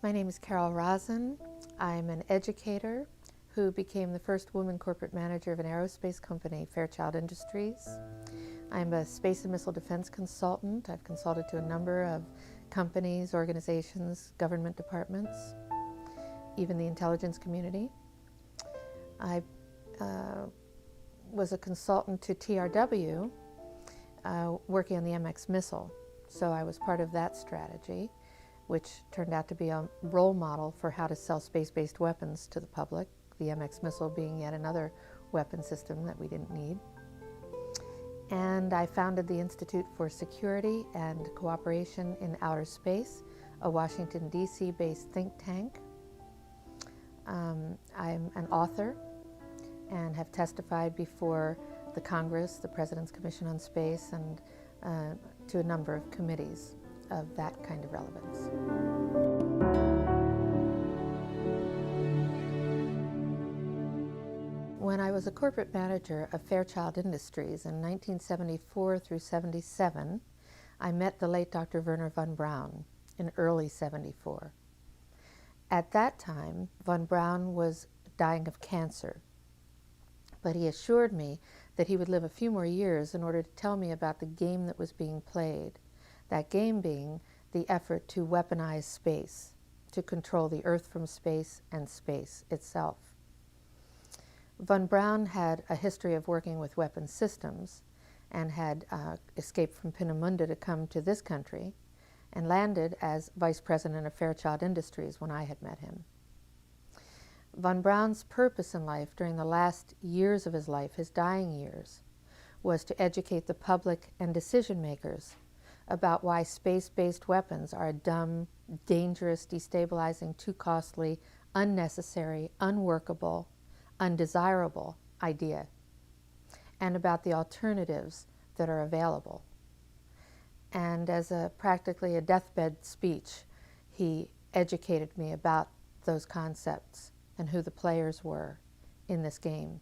My name is Rosin. I'm an educator who became the first woman corporate manager of an aerospace company, Fairchild Industries. I'm a space and missile defense consultant. I've consulted to a number of companies, organizations, government departments, even the intelligence community. I was a consultant to TRW working on the MX missile. So I was part of that strategy, which turned out to be a role model for how to sell space-based weapons to the public, the MX missile being yet another weapon system that we didn't need. And I founded the Institute for Security and Cooperation in Outer Space, a Washington, D.C. based think tank. I'm an author and have testified before the Congress, the President's Commission on Space, and to a number of committees of that kind of relevance. When I was a corporate manager of Fairchild Industries in 1974 through 77, I met the late Dr. Wernher von Braun in early 74. At that time, von Braun was dying of cancer, but he assured me that he would live a few more years in order to tell me about the game that was being played, that game being the effort to weaponize space, to control the Earth from space and space itself. Von Braun had a history of working with weapon systems and had escaped from Peenemünde to come to this country and landed as vice president of Fairchild Industries when I had met him. Von Braun's purpose in life during the last years of his life, his dying years, was to educate the public and decision makers about why space-based weapons are a dumb, dangerous, destabilizing, too costly, unnecessary, unworkable, undesirable idea, and about the alternatives that are available. And as practically a deathbed speech, he educated me about those concepts and who the players were in this game,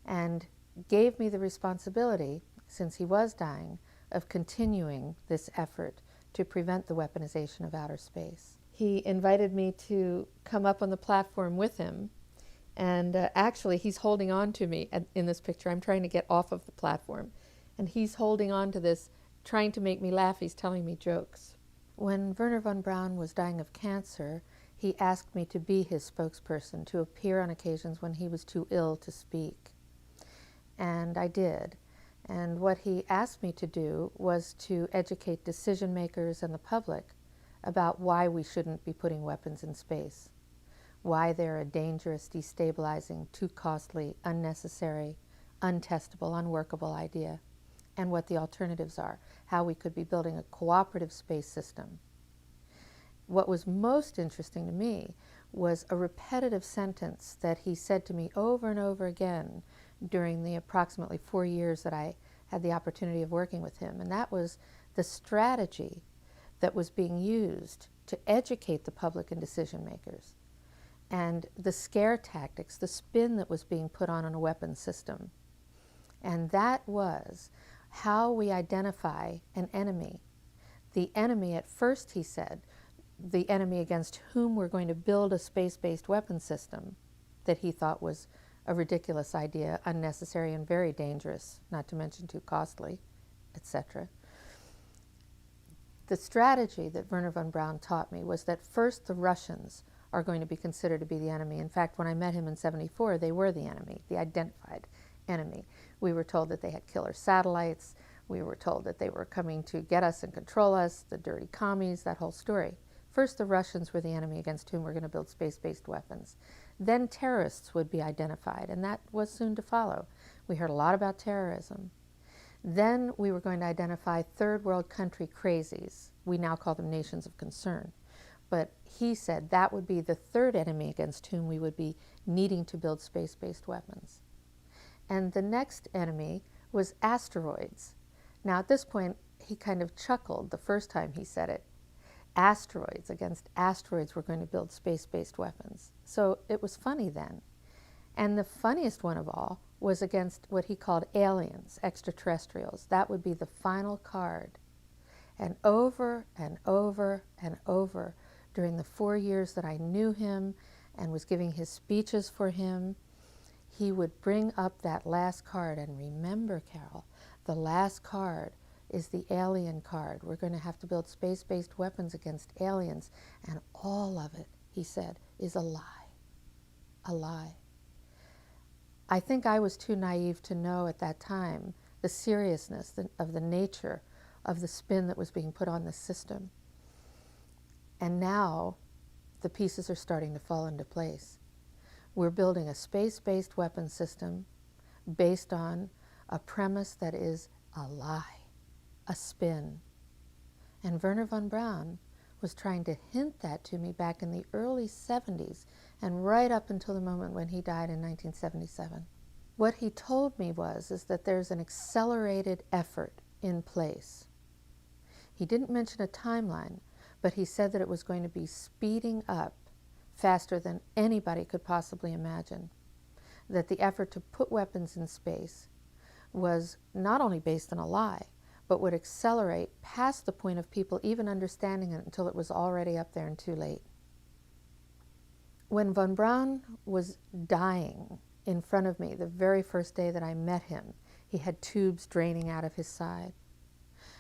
and gave me the responsibility, since he was dying, of continuing this effort to prevent the weaponization of outer space. He invited me to come up on the platform with him, and actually he's holding on to me in this picture. I'm trying to get off of the platform, and he's holding on to this, trying to make me laugh. He's telling me jokes. When Wernher von Braun was dying of cancer, he asked me to be his spokesperson, to appear on occasions when he was too ill to speak. And I did. And what he asked me to do was to educate decision makers and the public about why we shouldn't be putting weapons in space, why they're a dangerous, destabilizing, too costly, unnecessary, untestable, unworkable idea, and what the alternatives are, how we could be building a cooperative space system. What was most interesting to me was a repetitive sentence that he said to me over and over again during the approximately 4 years that I had the opportunity of working with him, and that was the strategy that was being used to educate the public and decision makers, and the scare tactics, the spin that was being put on a weapon system. And that was how we identify an enemy. The enemy, at first, he said, the enemy against whom we're going to build a space-based weapon system that he thought was a ridiculous idea, unnecessary and very dangerous, not to mention too costly, etc. The strategy that Wernher von Braun taught me was that first the Russians are going to be considered to be the enemy. In fact, when I met him in '74, they were the enemy, the identified enemy. We were told that they had killer satellites. We were told that they were coming to get us and control us, the dirty commies, that whole story. First, the Russians were the enemy against whom we're going to build space-based weapons. Then terrorists would be identified, and that was soon to follow. We heard a lot about terrorism. Then we were going to identify third world country crazies. We now call them nations of concern. But he said that would be the third enemy against whom we would be needing to build space-based weapons. And the next enemy was asteroids. Now at this point, he kind of chuckled the first time he said it. Asteroids, against asteroids we're going to build space-based weapons. So it was funny then. And the funniest one of all was against what he called aliens, extraterrestrials. That would be the final card. And over and over and over during the 4 years that I knew him and was giving his speeches for him, he would bring up that last card. And remember, Carol, the last card is the alien card. We're going to have to build space-based weapons against aliens. And all of it, he said, is a lie. A lie. I think I was too naive to know at that time the seriousness of the nature of the spin that was being put on the system. And now the pieces are starting to fall into place. We're building a space-based weapon system based on a premise that is a lie, a spin. And Wernher von Braun was trying to hint that to me back in the early 70s and right up until the moment when he died in 1977. What he told me is that there's an accelerated effort in place. He didn't mention a timeline, but he said that it was going to be speeding up faster than anybody could possibly imagine. That the effort to put weapons in space was not only based on a lie, but would accelerate past the point of people even understanding it until it was already up there and too late. When von Braun was dying in front of me the very first day that I met him, he had tubes draining out of his side.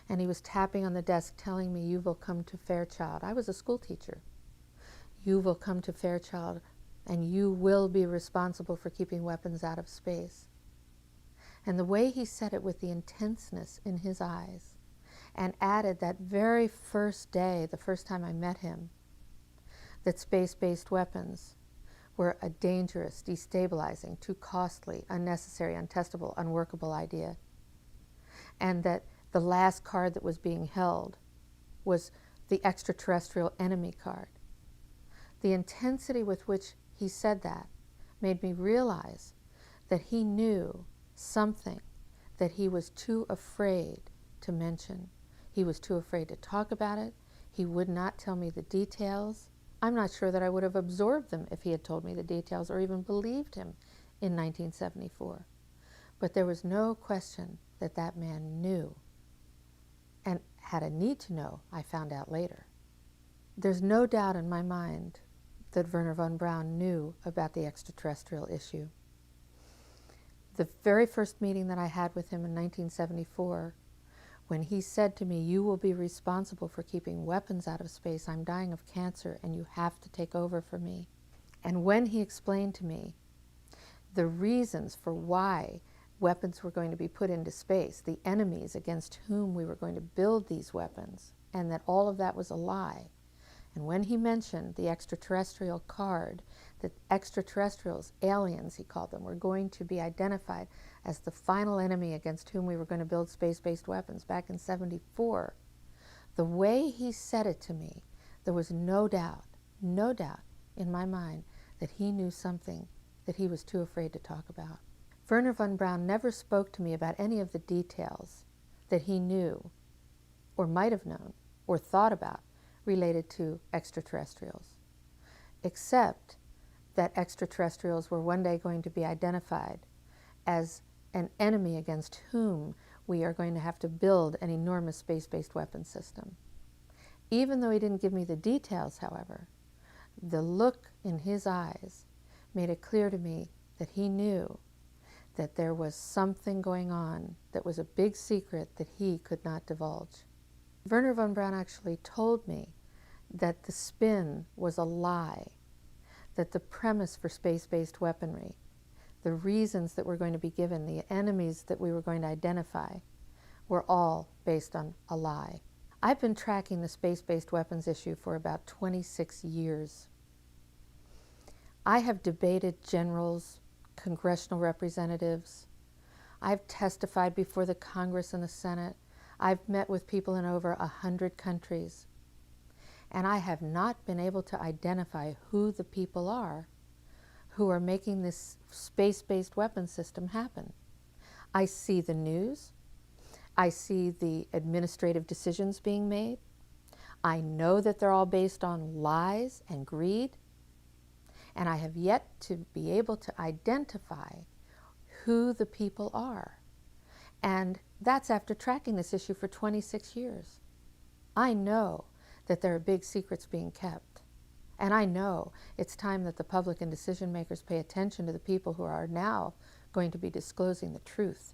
And he was tapping on the desk telling me, "You will come to Fairchild." I was a school teacher. "You will come to Fairchild and you will be responsible for keeping weapons out of space." And the way he said it with the intenseness in his eyes, and added that very first day, the first time I met him, that space-based weapons were a dangerous, destabilizing, too costly, unnecessary, untestable, unworkable idea. And that the last card that was being held was the extraterrestrial enemy card. The intensity with which he said that made me realize that he knew something that he was too afraid to mention. He was too afraid to talk about it. He would not tell me the details. I'm not sure that I would have absorbed them if he had told me the details or even believed him in 1974. But there was no question that that man knew, and had a need to know, I found out later. There's no doubt in my mind that Wernher von Braun knew about the extraterrestrial issue. The very first meeting that I had with him in 1974, when he said to me, "You will be responsible for keeping weapons out of space. I'm dying of cancer and you have to take over for me." And when he explained to me the reasons for why weapons were going to be put into space, the enemies against whom we were going to build these weapons, and that all of that was a lie. And when he mentioned the extraterrestrial card, that extraterrestrials, aliens he called them, were going to be identified as the final enemy against whom we were going to build space-based weapons back in '74, the way he said it to me, there was no doubt in my mind that he knew something that he was too afraid to talk about. Wernher von Braun never spoke to me about any of the details that he knew, or might have known, or thought about related to extraterrestrials, except that extraterrestrials were one day going to be identified as an enemy against whom we are going to have to build an enormous space-based weapon system. Even though he didn't give me the details, however, the look in his eyes made it clear to me that he knew that there was something going on that was a big secret that he could not divulge. Wernher von Braun actually told me that the spin was a lie, that the premise for space-based weaponry, the reasons that were going to be given, the enemies that we were going to identify, were all based on a lie. I've been tracking the space-based weapons issue for about 26 years. I have debated generals, congressional representatives. I've testified before the Congress and the Senate. I've met with people in over 100 countries. And I have not been able to identify who the people are who are making this space-based weapon system happen. I see the news. I see the administrative decisions being made. I know that they're all based on lies and greed. And I have yet to be able to identify who the people are. And that's after tracking this issue for 26 years. I know that there are big secrets being kept. And I know it's time that the public and decision makers pay attention to the people who are now going to be disclosing the truth.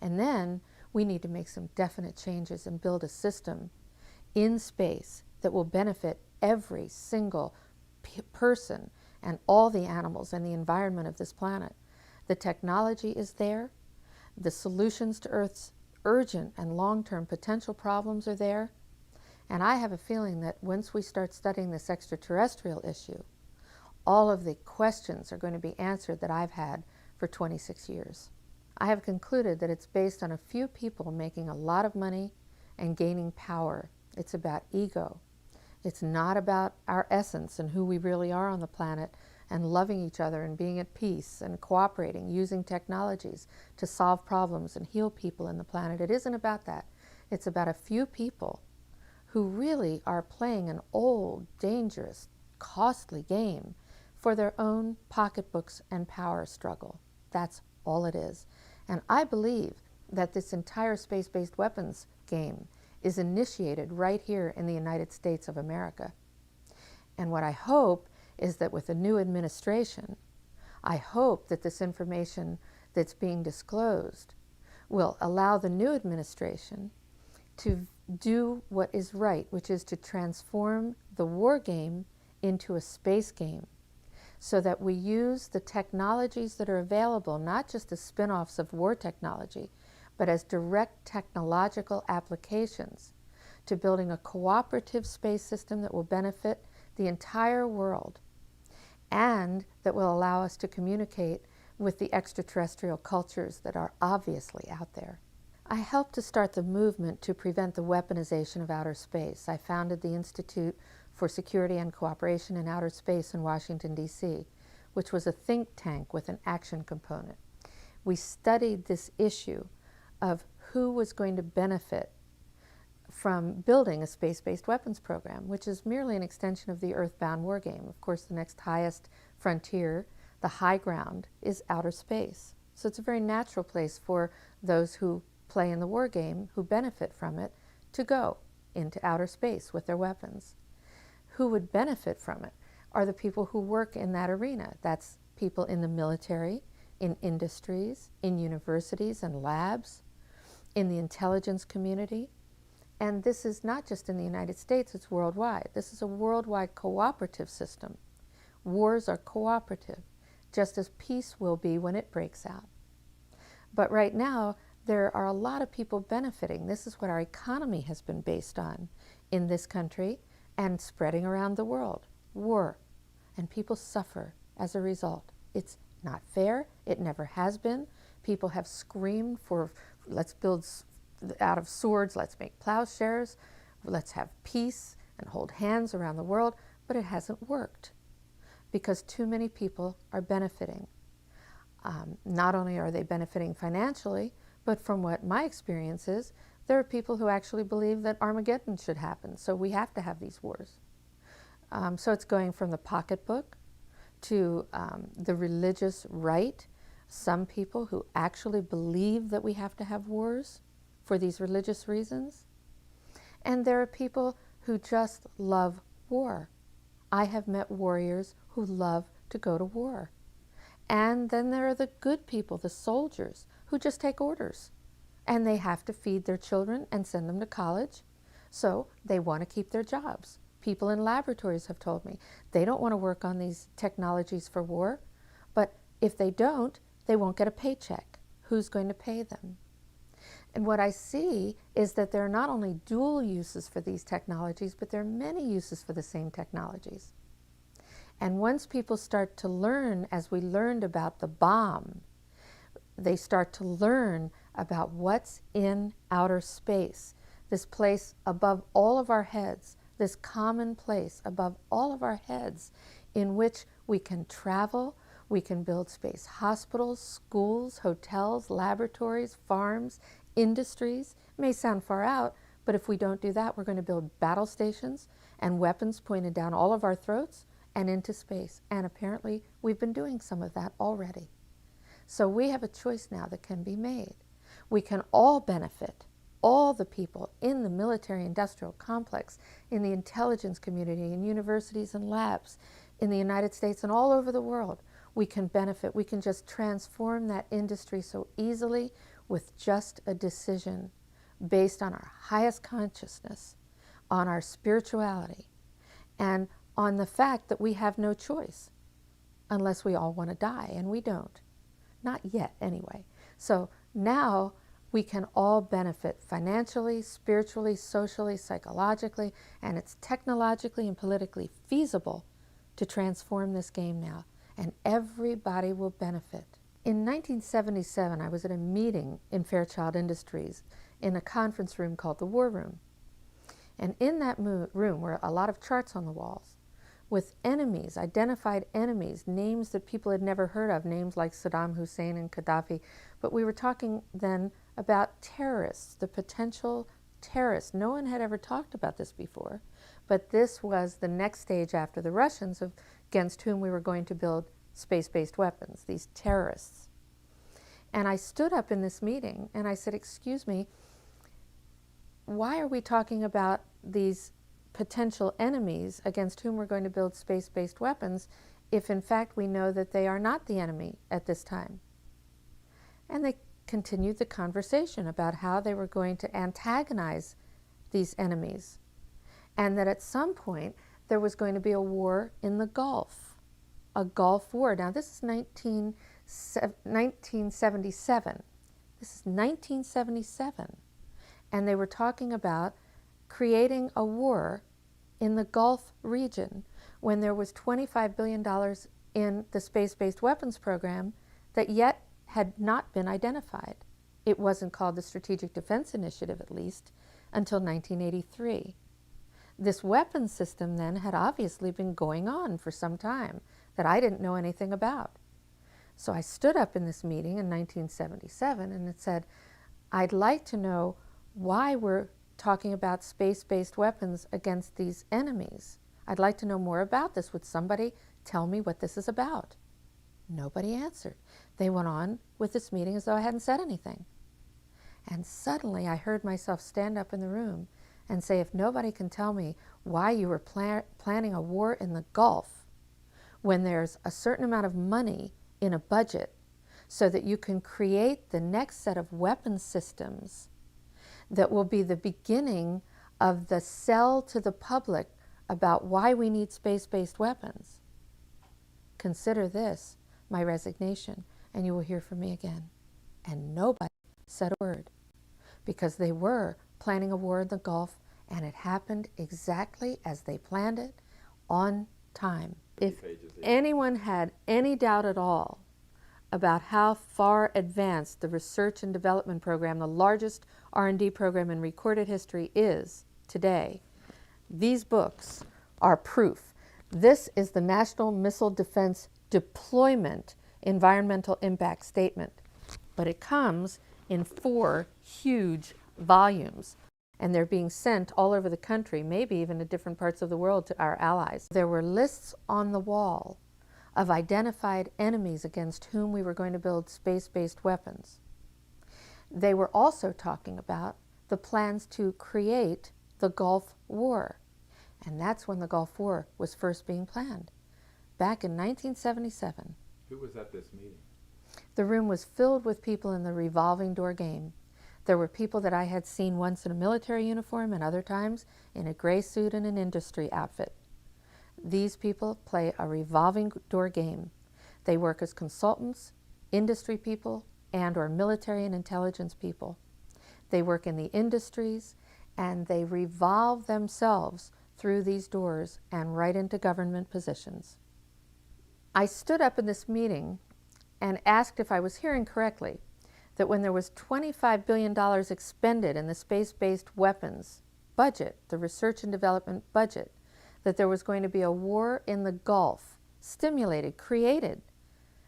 And then we need to make some definite changes and build a system in space that will benefit every single person and all the animals and the environment of this planet. The technology is there. The solutions to Earth's urgent and long-term potential problems are there. And I have a feeling that once we start studying this extraterrestrial issue, all of the questions are going to be answered that I've had for 26 years. I have concluded that it's based on a few people making a lot of money and gaining power. It's about ego. It's not about our essence and who we really are on the planet and loving each other and being at peace and cooperating, using technologies to solve problems and heal people in the planet. It isn't about that. It's about a few people who really are playing an old, dangerous, costly game for their own pocketbooks and power struggle. That's all it is. And I believe that this entire space-based weapons game is initiated right here in the United States of America. And what I hope is that with the new administration, I hope that this information that's being disclosed will allow the new administration to do what is right, which is to transform the war game into a space game, so that we use the technologies that are available, not just as spin-offs of war technology, but as direct technological applications to building a cooperative space system that will benefit the entire world and that will allow us to communicate with the extraterrestrial cultures that are obviously out there. I helped to start the movement to prevent the weaponization of outer space. I founded the Institute for Security and Cooperation in Outer Space in Washington, D.C., which was a think tank with an action component. We studied this issue of who was going to benefit from building a space-based weapons program, which is merely an extension of the Earthbound war game. Of course, the next highest frontier, the high ground, is outer space. So it's a very natural place for those who play in the war game, who benefit from it, to go into outer space with their weapons. Who would benefit from it are the people who work in that arena. That's people in the military, in industries, in universities and labs, in the intelligence community. And this is not just in the United States, it's worldwide. This is a worldwide cooperative system. Wars are cooperative, just as peace will be when it breaks out. But right now, there are a lot of people benefiting. This is what our economy has been based on in this country and spreading around the world. War. And people suffer as a result. It's not fair. It never has been. People have screamed for, let's build out of swords, let's make plowshares, let's have peace and hold hands around the world, but it hasn't worked because too many people are benefiting. Not only are they benefiting financially, but from what my experience is, there are people who actually believe that Armageddon should happen, so we have to have these wars. So it's going from the pocketbook to the religious right. Some people who actually believe that we have to have wars for these religious reasons. And there are people who just love war. I have met warriors who love to go to war. And then there are the good people, the soldiers, who just take orders. And they have to feed their children and send them to college, so they want to keep their jobs. People in laboratories have told me they don't want to work on these technologies for war, but if they don't, they won't get a paycheck. Who's going to pay them? And what I see is that there are not only dual uses for these technologies, but there are many uses for the same technologies. And once people start to learn, as we learned about the bomb, they start to learn about what's in outer space, this place above all of our heads, this common place above all of our heads in which we can travel, we can build space hospitals, schools, hotels, laboratories, farms, industries. It may sound far out, but if we don't do that, we're going to build battle stations and weapons pointed down all of our throats and into space. And apparently, we've been doing some of that already. So we have a choice now that can be made. We can all benefit all the people in the military-industrial complex, in the intelligence community, in universities and labs, in the United States and all over the world, we can benefit. We can just transform that industry so easily with just a decision based on our highest consciousness, on our spirituality, and on the fact that we have no choice unless we all want to die, and we don't. Not yet, anyway. So now we can all benefit financially, spiritually, socially, psychologically, and it's technologically and politically feasible to transform this game now, and everybody will benefit. In 1977, I was at a meeting in Fairchild Industries in a conference room called the War Room. And in that room were a lot of charts on the walls with enemies, identified enemies, names that people had never heard of, names like Saddam Hussein and Gaddafi. But we were talking then about terrorists, the potential terrorists. No one had ever talked about this before, but this was the next stage after the Russians against whom we were going to build space-based weapons, these terrorists. And I stood up in this meeting and I said, excuse me, why are we talking about these potential enemies against whom we're going to build space-based weapons if in fact we know that they are not the enemy at this time? And they continued the conversation about how they were going to antagonize these enemies, and that at some point there was going to be a war in the Gulf, a Gulf War. Now this is 1977. This is 1977. And they were talking about creating a war in the Gulf region when there was $25 billion in the space-based weapons program that yet had not been identified. It wasn't called the Strategic Defense Initiative, at least, until 1983. This weapons system then had obviously been going on for some time that I didn't know anything about. So I stood up in this meeting in 1977 and it said, I'd like to know why we're talking about space-based weapons against these enemies. I'd like to know more about this. Would somebody tell me what this is about? Nobody answered. They went on with this meeting as though I hadn't said anything. And suddenly I heard myself stand up in the room and say, if nobody can tell me why you were planning a war in the Gulf when there's a certain amount of money in a budget so that you can create the next set of weapons systems that will be the beginning of the sell to the public about why we need space-based weapons, consider this my resignation, and you will hear from me again. And nobody said a word, because they were planning a war in the Gulf, and it happened exactly as they planned it, on time. If anyone had any doubt at all about how far advanced the research and development program, the largest R&D program in recorded history, is today, these books are proof. This is the National Missile Defense Deployment Environmental Impact Statement, but it comes in 4 huge volumes, and they're being sent all over the country, maybe even to different parts of the world, to our allies. There were lists on the wall of identified enemies against whom we were going to build space-based weapons. They were also talking about the plans to create the Gulf War, and that's when the Gulf War was first being planned, back in 1977. Who was at this meeting? The room was filled with people in the revolving door game. There were people that I had seen once in a military uniform and other times in a gray suit and an industry outfit. These people play a revolving door game. They work as consultants, industry people, and or military and intelligence people. They work in the industries, and they revolve themselves through these doors and right into government positions. I stood up in this meeting and asked if I was hearing correctly, that when there was $25 billion expended in the space-based weapons budget, the research and development budget, that there was going to be a war in the Gulf, stimulated, created,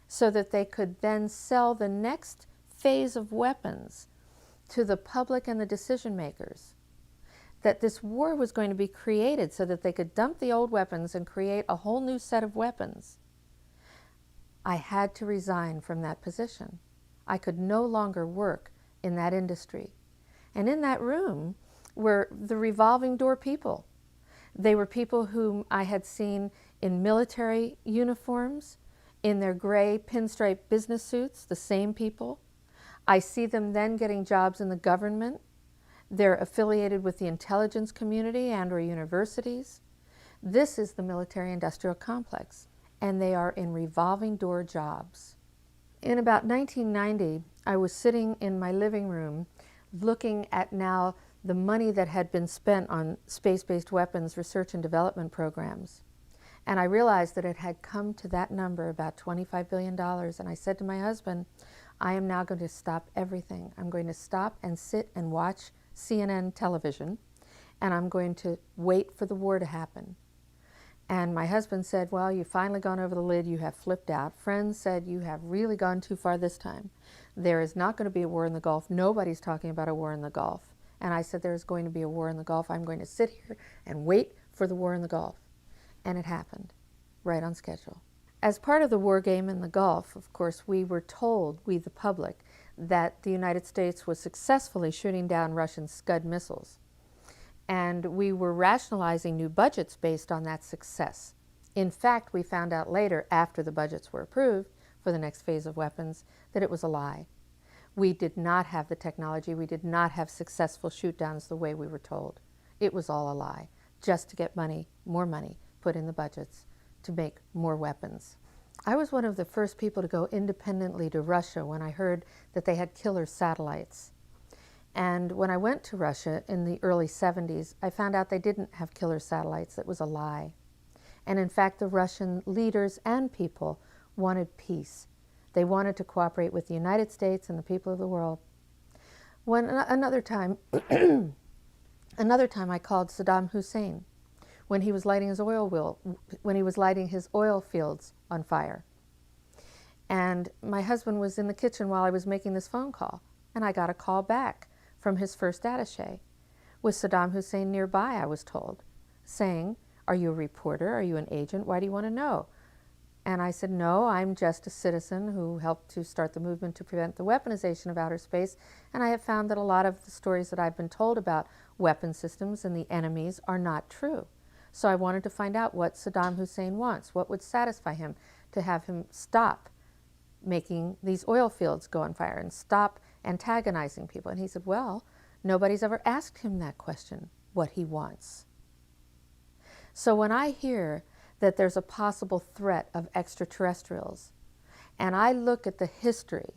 so that they could then sell the next phase of weapons to the public and the decision makers. That this war was going to be created so that they could dump the old weapons and create a whole new set of weapons. I had to resign from that position. I could no longer work in that industry. And in that room were the revolving door people. They were people whom I had seen in military uniforms, in their gray pinstripe business suits, the same people. I see them then getting jobs in the government. They're affiliated with the intelligence community and or universities. This is the military-industrial complex, and they are in revolving door jobs. In about 1990, I was sitting in my living room looking at now the money that had been spent on space-based weapons research and development programs. And I realized that it had come to that number, about $25 billion. And I said to my husband, I am now going to stop everything. I'm going to stop and sit and watch CNN television, and I'm going to wait for the war to happen. And my husband said, well, you've finally gone over the lid, you have flipped out. Friends said, you have really gone too far this time. There is not going to be a war in the Gulf. Nobody's talking about a war in the Gulf. And I said, there's going to be a war in the Gulf. I'm going to sit here and wait for the war in the Gulf. And it happened, right on schedule. As part of the war game in the Gulf, of course, we were told, we the public, that the United States was successfully shooting down Russian Scud missiles. And we were rationalizing new budgets based on that success. In fact, we found out later, after the budgets were approved for the next phase of weapons, that it was a lie. We did not have the technology. We did not have successful shoot-downs the way we were told. It was all a lie, just to get money, more money, put in the budgets to make more weapons. I was one of the first people to go independently to Russia when I heard that they had killer satellites. And when I went to Russia in the early 70s, I found out they didn't have killer satellites. That was a lie. And in fact, the Russian leaders and people wanted peace. They wanted to cooperate with the United States and the people of the world. Another time I called Saddam Hussein when he was lighting his oil fields on fire. And my husband was in the kitchen while I was making this phone call, and I got a call back from his first attaché, with Saddam Hussein nearby, I was told, saying, are you a reporter? Are you an agent? Why do you want to know? And I said, no, I'm just a citizen who helped to start the movement to prevent the weaponization of outer space, and I have found that a lot of the stories that I've been told about weapon systems and the enemies are not true. So I wanted to find out what Saddam Hussein wants, what would satisfy him to have him stop making these oil fields go on fire and stop antagonizing people. And he said, well, nobody's ever asked him that question, what he wants. So when I hear that there's a possible threat of extraterrestrials, and I look at the history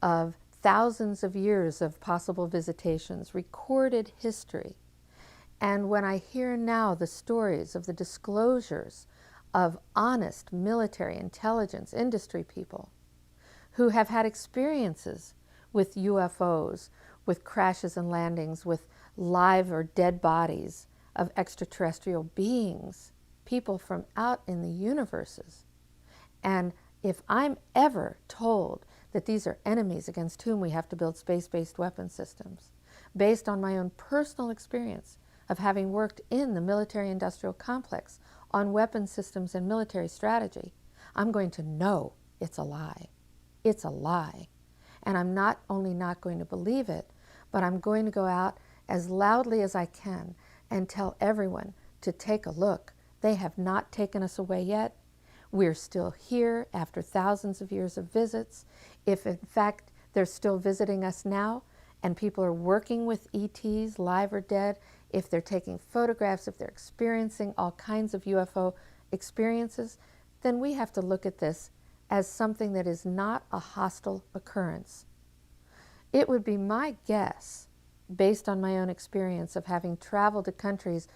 of thousands of years of possible visitations, recorded history, and when I hear now the stories of the disclosures of honest military intelligence industry people who have had experiences with UFOs, with crashes and landings, with live or dead bodies of extraterrestrial beings, people from out in the universes. And if I'm ever told that these are enemies against whom we have to build space-based weapon systems, based on my own personal experience of having worked in the military-industrial complex on weapon systems and military strategy, I'm going to know it's a lie. It's a lie. And I'm not only not going to believe it, but I'm going to go out as loudly as I can and tell everyone to take a look. They have not taken us away yet. We're still here after thousands of years of visits. If in fact they're still visiting us now and people are working with ETs, live or dead, if they're taking photographs, if they're experiencing all kinds of UFO experiences, then we have to look at this as something that is not a hostile occurrence. It would be my guess, based on my own experience of having traveled to countries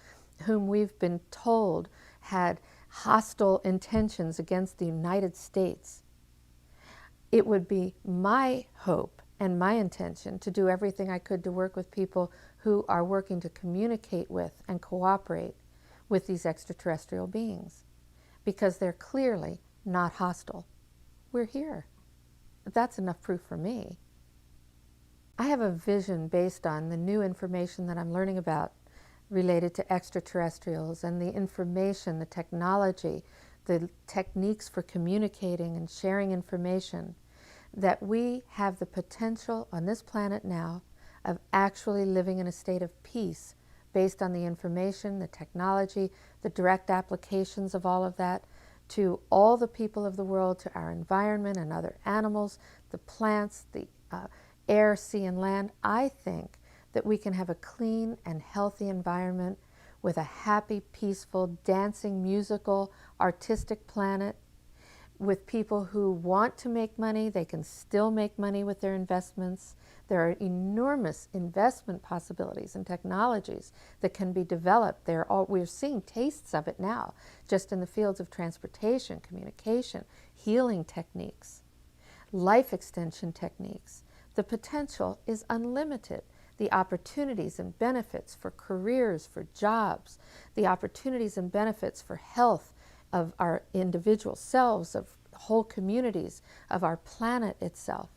whom we've been told had hostile intentions against the United States, it would be my hope and my intention to do everything I could to work with people who are working to communicate with and cooperate with these extraterrestrial beings, because they're clearly not hostile. We're here. That's enough proof for me. I have a vision based on the new information that I'm learning about related to extraterrestrials and the information, the technology, the techniques for communicating and sharing information, that we have the potential on this planet now of actually living in a state of peace based on the information, the technology, the direct applications of all of that to all the people of the world, to our environment and other animals, the plants, the air, sea, and land. I think that we can have a clean and healthy environment with a happy, peaceful, dancing, musical, artistic planet, with people who want to make money. They can still make money with their investments. There are enormous investment possibilities and technologies that can be developed. We're seeing tastes of it now, just in the fields of transportation, communication, healing techniques, life extension techniques. The potential is unlimited. The opportunities and benefits for careers, for jobs, the opportunities and benefits for health of our individual selves, of whole communities, of our planet itself.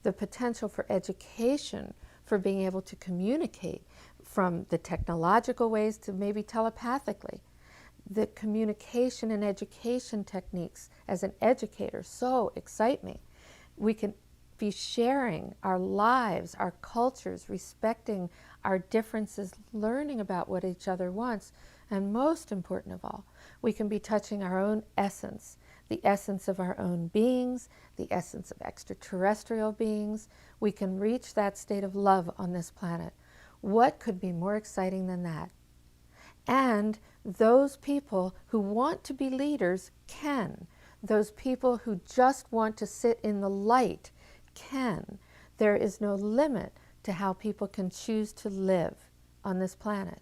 The potential for education, for being able to communicate from the technological ways to maybe telepathically. The communication and education techniques as an educator so excite me. We can be sharing our lives, our cultures, respecting our differences, learning about what each other wants, and most important of all, we can be touching our own essence, the essence of our own beings, the essence of extraterrestrial beings. We can reach that state of love on this planet. What could be more exciting than that? And those people who want to be leaders can. Those people who just want to sit in the light can. There is no limit to how people can choose to live on this planet.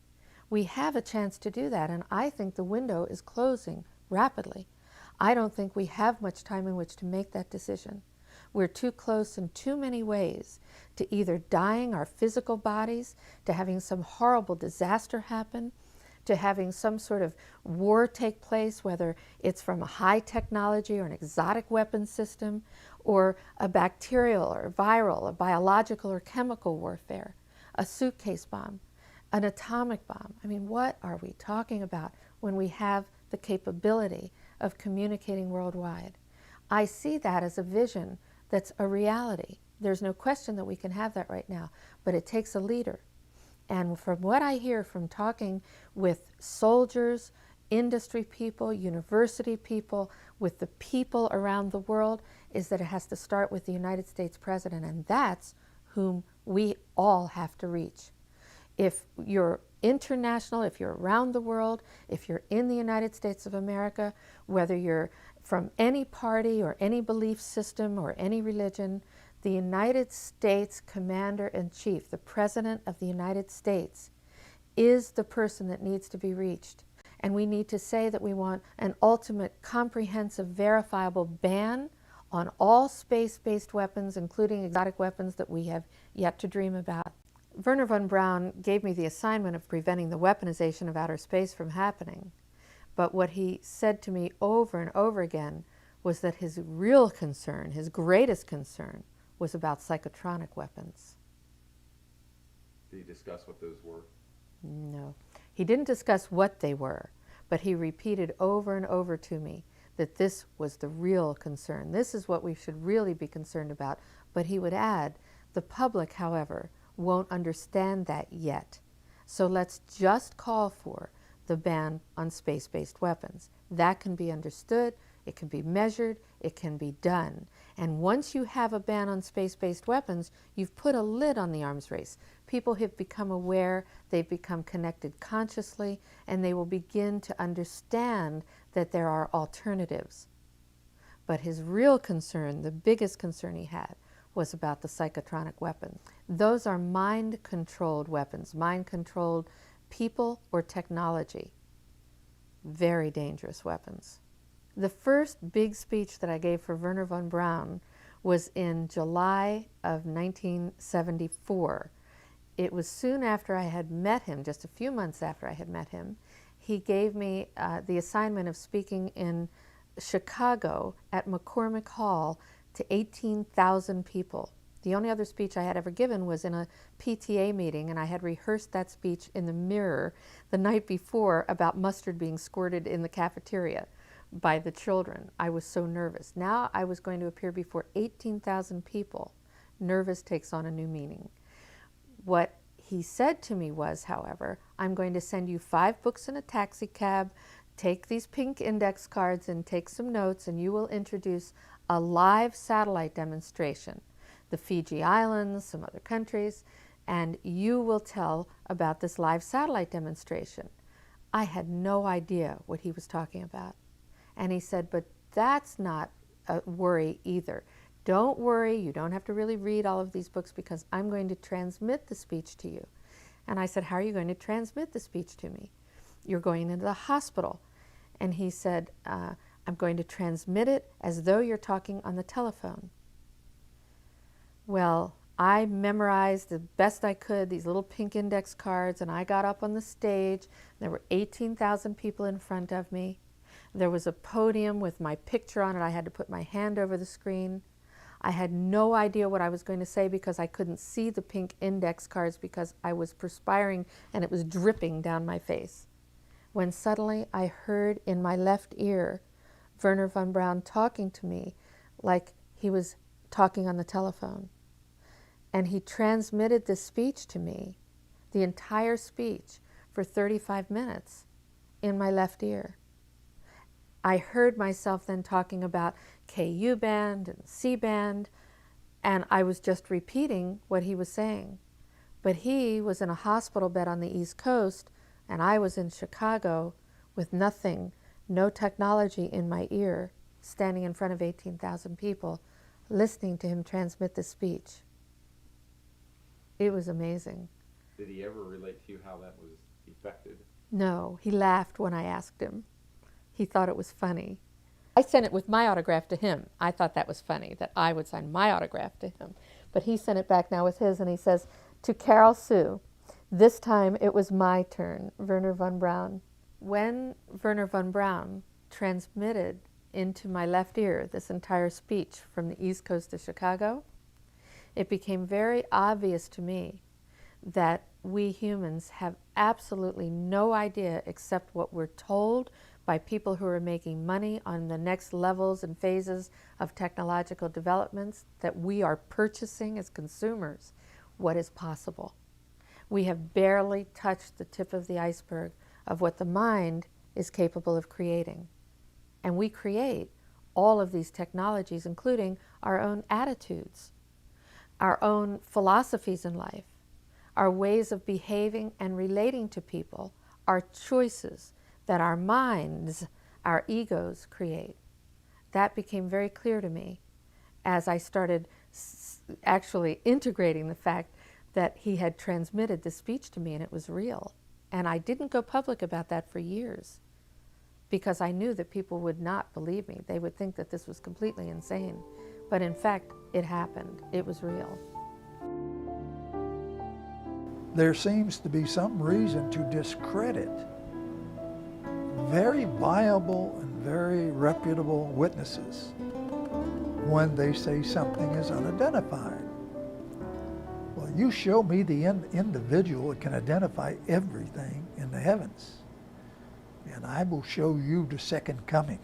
We have a chance to do that, and I think the window is closing rapidly. I don't think we have much time in which to make that decision. We're too close in too many ways to either dying our physical bodies, to having some horrible disaster happen, to having some sort of war take place, whether it's from a high technology or an exotic weapons system, or a bacterial or viral, a biological or chemical warfare, a suitcase bomb, an atomic bomb. I mean, what are we talking about when we have the capability of communicating worldwide? I see that as a vision that's a reality. There's no question that we can have that right now, but it takes a leader. And from what I hear from talking with soldiers, industry people, university people, with the people around the world, is that it has to start with the United States president, and that's whom we all have to reach. If you're international, if you're around the world, if you're in the United States of America, whether you're from any party or any belief system or any religion, the United States Commander-in-Chief, the President of the United States, is the person that needs to be reached. And we need to say that we want an ultimate, comprehensive, verifiable ban on all space-based weapons, including exotic weapons that we have yet to dream about. Wernher von Braun gave me the assignment of preventing the weaponization of outer space from happening. But what he said to me over and over again was that his real concern, his greatest concern, was about psychotronic weapons. Did he discuss what those were? No. He didn't discuss what they were, but he repeated over and over to me that this was the real concern. This is what we should really be concerned about. But he would add, the public, however, won't understand that yet. So let's just call for the ban on space-based weapons. That can be understood, it can be measured, it can be done. And once you have a ban on space-based weapons, you've put a lid on the arms race. People have become aware, they've become connected consciously, and they will begin to understand that there are alternatives. But his real concern, the biggest concern he had, was about the psychotronic weapons. Those are mind-controlled weapons, mind-controlled people or technology. Very dangerous weapons. The first big speech that I gave for Wernher von Braun was in July of 1974. It was soon after I had met him, just a few months after I had met him. He gave me the assignment of speaking in Chicago at McCormick Hall to 18,000 people. The only other speech I had ever given was in a PTA meeting, and I had rehearsed that speech in the mirror the night before about mustard being squirted in the cafeteria by the children. I was so nervous. Now I was going to appear before 18,000 people. Nervous takes on a new meaning. What he said to me was, however, I'm going to send you 5 books in a taxi cab, take these pink index cards and take some notes, and you will introduce a live satellite demonstration, the Fiji Islands, some other countries, and you will tell about this live satellite demonstration. I had no idea what he was talking about. And he said, but that's not a worry either. Don't worry, you don't have to really read all of these books because I'm going to transmit the speech to you. And I said, how are you going to transmit the speech to me? You're going into the hospital. And he said, I'm going to transmit it as though you're talking on the telephone. Well, I memorized the best I could these little pink index cards, and I got up on the stage. There were 18,000 people in front of me. There was a podium with my picture on it. I had to put my hand over the screen. I had no idea what I was going to say because I couldn't see the pink index cards because I was perspiring and it was dripping down my face. When suddenly I heard in my left ear Wernher von Braun talking to me like he was talking on the telephone. And he transmitted this speech to me, the entire speech, for 35 minutes in my left ear. I heard myself then talking about KU band and C band, and I was just repeating what he was saying. But he was in a hospital bed on the East Coast, and I was in Chicago with nothing, no technology in my ear, standing in front of 18,000 people, listening to him transmit the speech. It was amazing. Did he ever relate to you how that was effected? No, he laughed when I asked him. He thought it was funny. I sent it with my autograph to him. I thought that was funny, that I would sign my autograph to him. But he sent it back now with his, and he says, to Carol Sue, this time it was my turn, Wernher von Braun. When Wernher von Braun transmitted into my left ear this entire speech from the East Coast to Chicago, it became very obvious to me that we humans have absolutely no idea except what we're told by people who are making money on the next levels and phases of technological developments, that we are purchasing as consumers what is possible. We have barely touched the tip of the iceberg of what the mind is capable of creating. And we create all of these technologies, including our own attitudes, our own philosophies in life, our ways of behaving and relating to people, our choices that our minds, our egos create. That became very clear to me as I started actually integrating the fact that he had transmitted the speech to me and it was real. And I didn't go public about that for years because I knew that people would not believe me. They would think that this was completely insane. But in fact, it happened. It was real. There seems to be some reason to discredit very viable and very reputable witnesses when they say something is unidentified. Well, you show me the individual that can identify everything in the heavens, and I will show you the second coming.